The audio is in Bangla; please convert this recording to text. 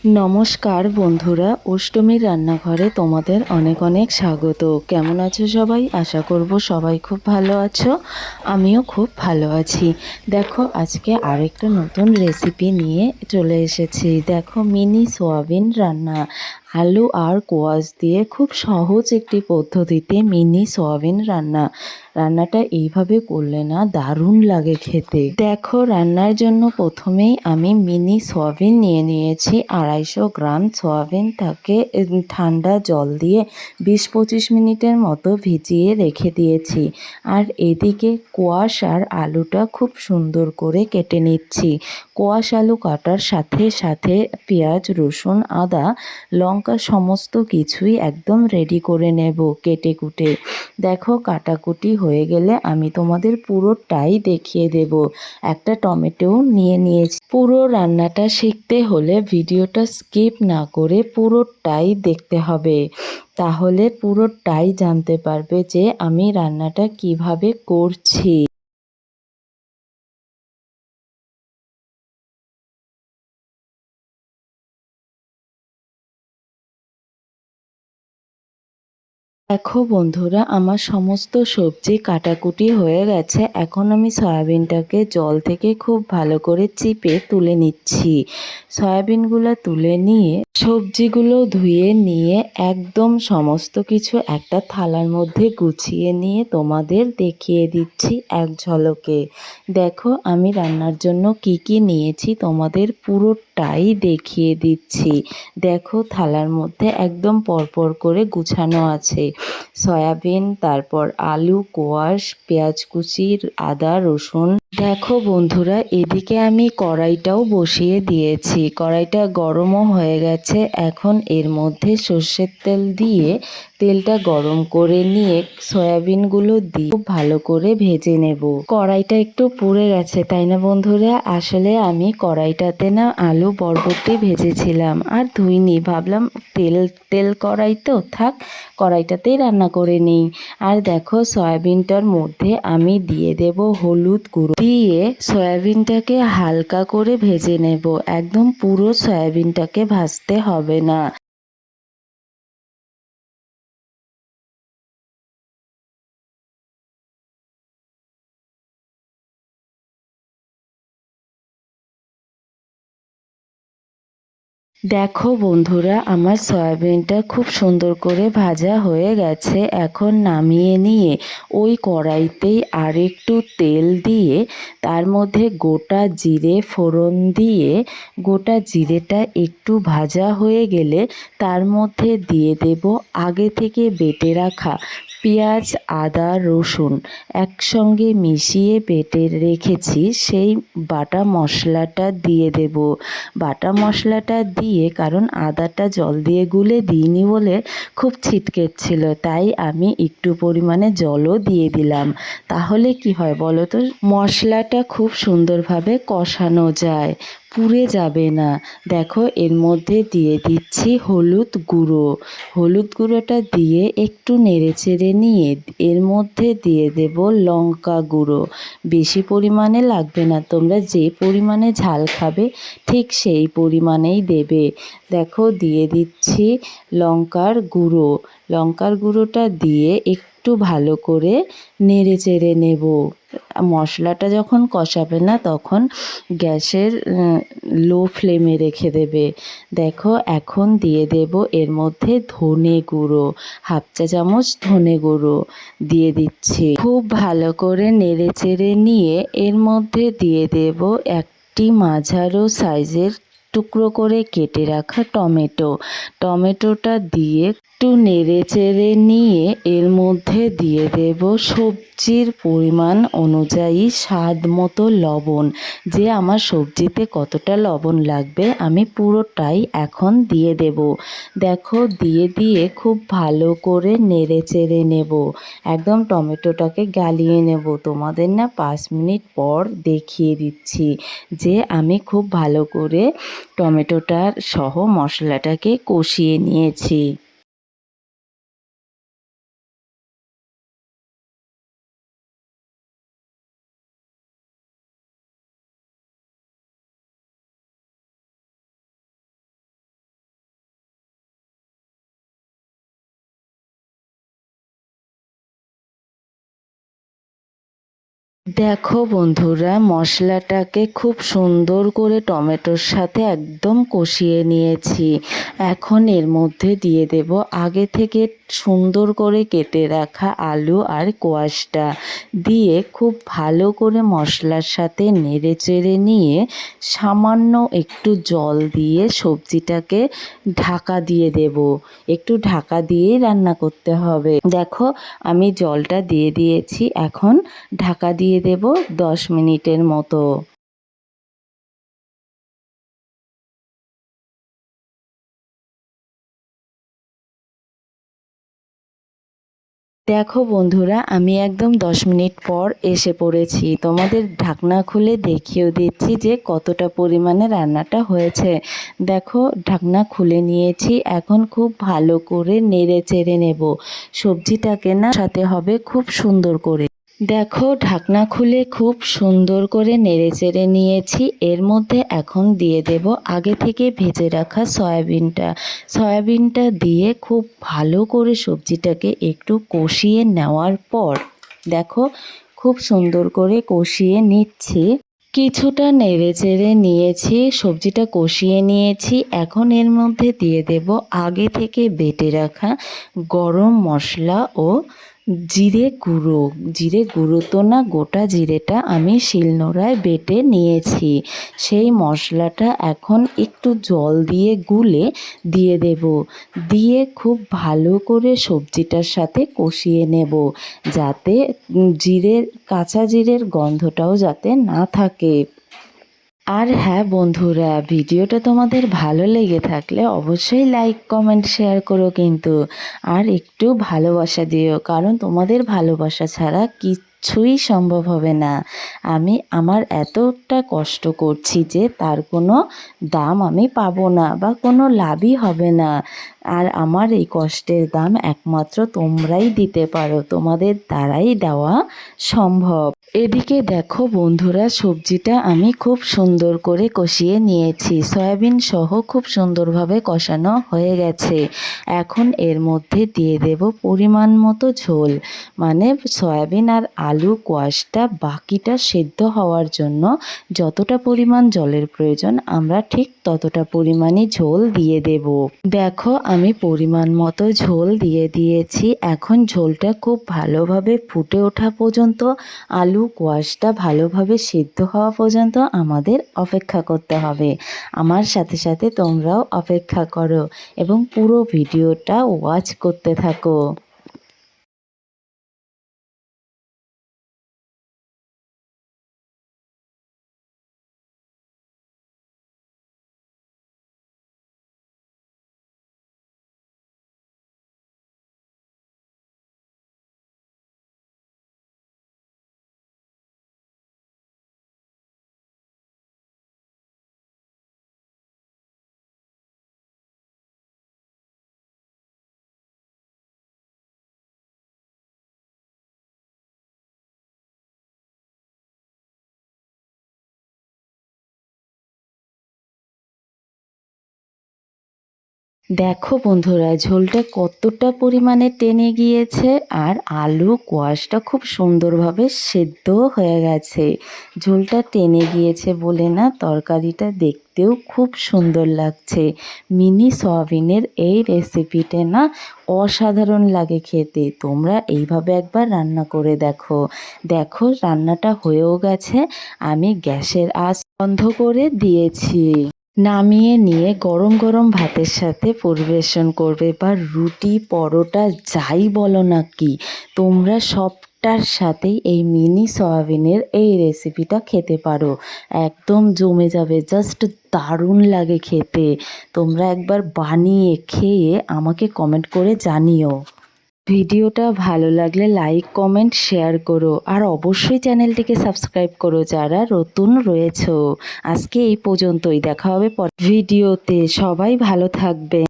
নমস্কার বন্ধুরা, অষ্টমীর রান্নাঘরে তোমাদের অনেক অনেক স্বাগত। কেমন আছো সবাই? আশা করব সবাই খুব ভালো আছো। আমিও খুব ভালো আছি। দেখো, আজকে আরেকটা নতুন রেসিপি নিয়ে চলে এসেছি। দেখো, মিনি সোয়াবিন রান্না। আলু আর কোয়াশ দিয়ে খুব সহজ একটি পদ্ধতিতে মিনি সোয়াবিন রান্নাটা এইভাবে করলে না দারুণ লাগে খেতে। দেখো, রান্নার জন্য প্রথমেই আমি মিনি সোয়াবিন নিয়ে নিয়েছি 250 গ্রাম। সোয়াবিনটাকে ঠান্ডা জল দিয়ে 20-25 মিনিটের মতো ভিজিয়ে রেখে দিয়েছি। আর এদিকে কোয়াশ আর আলুটা খুব সুন্দর করে কেটে নিচ্ছি। কোয়াশ আলু কাটার সাথে সাথে পেঁয়াজ, রসুন, আদা, লঙ্কা সমস্ত কিছুই একদম রেডি করে নেব কেটে কুটে। দেখো, কাটাকুটি হয়ে গেলে আমি তোমাদের পুরোটাই দেখিয়ে দেব। একটা টমেটোও নিয়ে নিয়েছি। পুরো রান্নাটা শিখতে হলে ভিডিওটা স্কিপ না করে পুরোটাই দেখতে হবে, তাহলে পুরোটাই জানতে পারবে যে আমি রান্নাটা কিভাবে করছি। দেখো বন্ধুরা, আমার সমস্ত সবজি কাটাকুটি হয়ে গেছে। এখন আমি সয়াবিনটাকে জল থেকে খুব ভালো করে চিপে তুলে নিচ্ছি। সয়াবিনগুলো তুলে নিয়ে সবজিগুলো ধুয়ে নিয়ে একদম সমস্ত কিছু একটা থালার মধ্যে গুছিয়ে নিয়ে তোমাদের দেখিয়ে দিচ্ছি এক ঝলকে। দেখো, আমি রান্নার জন্য কি কি নিয়েছি তোমাদের পুরোটাই দেখিয়ে দিচ্ছি। দেখো, থালার মধ্যে একদম পরপর করে গুছানো আছে সয়াবিন, তারপর আলু, কোয়াশ, পেঁয়াজ কুচি, আদা, রসুন। দেখো বন্ধুরা, এদিকে আমি কড়াইটাও বসিয়ে দিয়েছি। কড়াইটা গরমও হয়ে গেছে। এখন এর মধ্যে সর্ষের তেল দিয়ে তেলটা গরম করে নিয়ে সয়াবিনগুলো দিয়ে খুব ভালো করে ভেজে নেব। কড়াইটা একটু পুড়ে গেছে, তাই না বন্ধুরা? আসলে আমি কড়াইটাতে না আলু বরবটি ভেজেছিলাম আর ধুইনি। ভাবলাম তেল তেল কড়াই তো থাক, কড়াইটাতেই রান্না করে নিই। আর দেখো, সয়াবিনটার মধ্যে আমি দিয়ে দেব হলুদ গুঁড়ো, দিয়ে সয়াবিনটাকে হালকা করে ভেজে নেব। একদম পুরো সয়াবিনটাকে ভাজতে হবে না। দেখো বন্ধুরা, আমার সয়াবিনটা খুব সুন্দর করে ভাজা হয়ে গেছে। এখন নামিয়ে নিয়ে ওই কড়াইতেই আরেকটু তেল দিয়ে তার মধ্যে গোটা জিরে ফোড়ন দিয়ে, গোটা জিরেটা একটু ভাজা হয়ে গেলে তার মধ্যে দিয়ে দেব আগে থেকে বেটে রাখা পেঁয়াজ, আদা, রসুন একসঙ্গে মিশিয়ে বেটে রেখেছি সেই বাটা মশলাটা দিয়ে দেব। বাটা মশলাটা দিয়ে, কারণ আদাটা জল দিয়ে গুলে দিইনি বলে খুব ছিটকেছিল, তাই আমি একটু পরিমাণে জলও দিয়ে দিলাম। তাহলে কি হয় বলো তো, মশলাটা খুব সুন্দরভাবে কষানো যায়, পুড়ে যাবে না। দেখো, এর মধ্যে দিয়ে দিচ্ছি হলুদ গুঁড়ো। হলুদ গুঁড়োটা দিয়ে একটু নেড়েচেড়ে নিয়ে এর মধ্যে দিয়ে দেব লঙ্কা গুঁড়ো। বেশি পরিমাণে লাগবে না, তোমরা যে পরিমাণে ঝাল খাবে ঠিক সেই পরিমাণেই দেবে। দেখো, দিয়ে দিচ্ছি লঙ্কার গুঁড়ো। লঙ্কার গুঁড়োটা দিয়ে একটু ভালো করে নেড়ে চেড়ে নেব। মশলাটা যখন কষাবে না তখন গ্যাসের লো ফ্লেমে রেখে দেবে। দেখো, এখন দিয়ে দেব এর মধ্যে ধনে গুঁড়ো, 1/2 চা চামচ ধনে গুঁড়ো দিয়ে দিচ্ছি। খুব ভালো করে নেড়ে চেড়ে নিয়ে এর মধ্যে দিয়ে দেব একটি মাঝারো সাইজের টুকরো করে কেটে রাখা টমেটো। টমেটোটা দিয়ে একটু নেড়ে চেড়ে নিয়ে এর মধ্যে দিয়ে দেব সবজির পরিমাণ অনুযায়ী স্বাদ মতো লবণ। যে আমার সবজিতে কতটা লবণ লাগবে আমি পুরোটাই এখন দিয়ে দেব। দেখো, দিয়ে খুব ভালো করে নেড়ে চেড়ে নেব। একদম টমেটোটাকে গালিয়ে নেব। তোমাদের না 5 মিনিট পর দেখিয়ে দিচ্ছি যে আমি খুব ভালো করে টমেটোটার সহ মশলাটাকে কষিয়ে নিয়েছি। দেখো বন্ধুরা, মশলাটাকে খুব সুন্দর করে টমেটোর সাথে একদম কষিয়ে নিয়েছি। এখন এর মধ্যে দিয়ে দেব আগে থেকে সুন্দর করে কেটে রাখা আলু আর কোয়াশটা দিয়ে খুব ভালো করে মশলার সাথে নেড়ে চেড়ে নিয়ে সামান্য একটু জল দিয়ে সবজিটাকে ঢাকা দিয়ে দেব। একটু ঢাকা দিয়েই রান্না করতে হবে। দেখো আমি জলটা দিয়ে দিয়েছি, এখন ঢাকা দিয়ে দেব 10 মিনিটের মতো। দেখো বন্ধুরা, আমি একদম 10 মিনিট পর এসে পড়েছি। তোমাদের ঢাকনা খুলে দেখিয়েও দিচ্ছি যে কতটা পরিমাণে রান্নাটা হয়েছে। দেখো ঢাকনা খুলে নিয়েছি, এখন খুব ভালো করে নেড়ে চেড়ে নেব। সবজিটাকে না সাথে হবে খুব সুন্দর করে। দেখো ঢাকনা খুলে খুব সুন্দর করে নেড়েচেড়ে নিয়েছি। এর মধ্যে এখন দিয়ে দেব আগে থেকে ভেজে রাখা সয়াবিনটা। সয়াবিনটা দিয়ে খুব ভালো করে সবজিটাকে একটু কষিয়ে নেওয়ার পর দেখো খুব সুন্দর করে কষিয়ে নিচ্ছি। কিছুটা নেড়েচেড়ে নিয়েছি, সবজিটা কষিয়ে নিয়েছি। এখন এর মধ্যে দিয়ে দেব আগে থেকে বেটে রাখা গরম মশলা ও জিরে গুঁড়ো। জিরে গুঁড়ো তো না, গোটা জিরেটা আমি শিলনোড়ায় বেটে নিয়েছি। সেই মশলাটা এখন একটু জল দিয়ে গুলে দিয়ে দেব। দিয়ে খুব ভালো করে সবজিটার সাথে কষিয়ে নেব, যাতে কাঁচা জিরের গন্ধটাও যাতে না থাকে। আর হ্যাঁ বন্ধুরা, ভিডিওটা তোমাদের ভালো লেগে থাকলে অবশ্যই লাইক কমেন্ট শেয়ার করো কিন্তু। আর একটু ভালোবাসা দিও, কারণ তোমাদের ভালোবাসা ছাড়া কিচ্ছুই সম্ভব হবে না। আমি আমার এতটা কষ্ট করছি যে তার কোনো দাম আমি পাবো না বা কোনো লাভই হবে না। আর আমার এই কষ্টের দাম একমাত্র তোমরাই দিতে পারো, তোমাদের দ্বারাই দেওয়া সম্ভব। এদিকে দেখো বন্ধুরা, সবজিটা আমি খুব সুন্দর করে কষিয়ে নিয়েছি। সয়াবিন সহ খুব সুন্দরভাবে কষানো হয়ে গেছে। এখন এর মধ্যে দিয়ে দেব পরিমাণ মতো ঝোল, মানে সয়াবিন আর আলু কোয়াশটা বাকিটা সেদ্ধ হওয়ার জন্য যতটা পরিমাণ জলের প্রয়োজন আমরা ঠিক ততটা পরিমাণই ঝোল দিয়ে দেব। দেখো আমি পরিমাণ মতো ঝোল দিয়ে দিয়েছি। এখন ঝোলটা খুব ভালোভাবে ফুটে ওঠা পর্যন্ত, আলু কোয়াশটা ভালোভাবে সিদ্ধ হওয়া পর্যন্ত আমাদের অপেক্ষা করতে হবে। আমার সাথে সাথে তোমরাও অপেক্ষা করো এবং পুরো ভিডিওটা ওয়াচ করতে থাকো। দেখো বন্ধুরা, ঝোলটা কতটা পরিমাণে টেনে গিয়েছে আর আলু কোয়াশটা খুব সুন্দরভাবে সেদ্ধ হয়ে গেছে। ঝোলটা টেনে গিয়েছে বলে না, তরকারিটা দেখতেও খুব সুন্দর লাগছে। মিনি সয়াবিনের এই রেসিপিটা না অসাধারণ লাগে খেতে। তোমরা এইভাবে একবার রান্না করে দেখো। দেখো রান্নাটা হয়েও গেছে, আমি গ্যাসের আঁচ বন্ধ করে দিয়েছি। নামিয়ে নিয়ে গরম গরম ভাতের সাথে পরিবেশন করবে, বা রুটি পরোটা যাই বলো না কি, তোমরা সবটার সাথেই এই মিনি সয়াবিনের এই রেসিপিটা খেতে পারো। একদম জমে যাবে, জাস্ট দারুণ লাগে খেতে। তোমরা একবার বানিয়ে খেয়ে আমাকে কমেন্ট করে জানিও। ভিডিওটা ভালো লাগলে লাইক কমেন্ট শেয়ার করো, আর অবশ্যই চ্যানেলটিকে সাবস্ক্রাইব করো যারা নতুন রয়েছো। আজকে এই পর্যন্তই, দেখা হবে ভিডিওতে। সবাই ভালো থাকবে।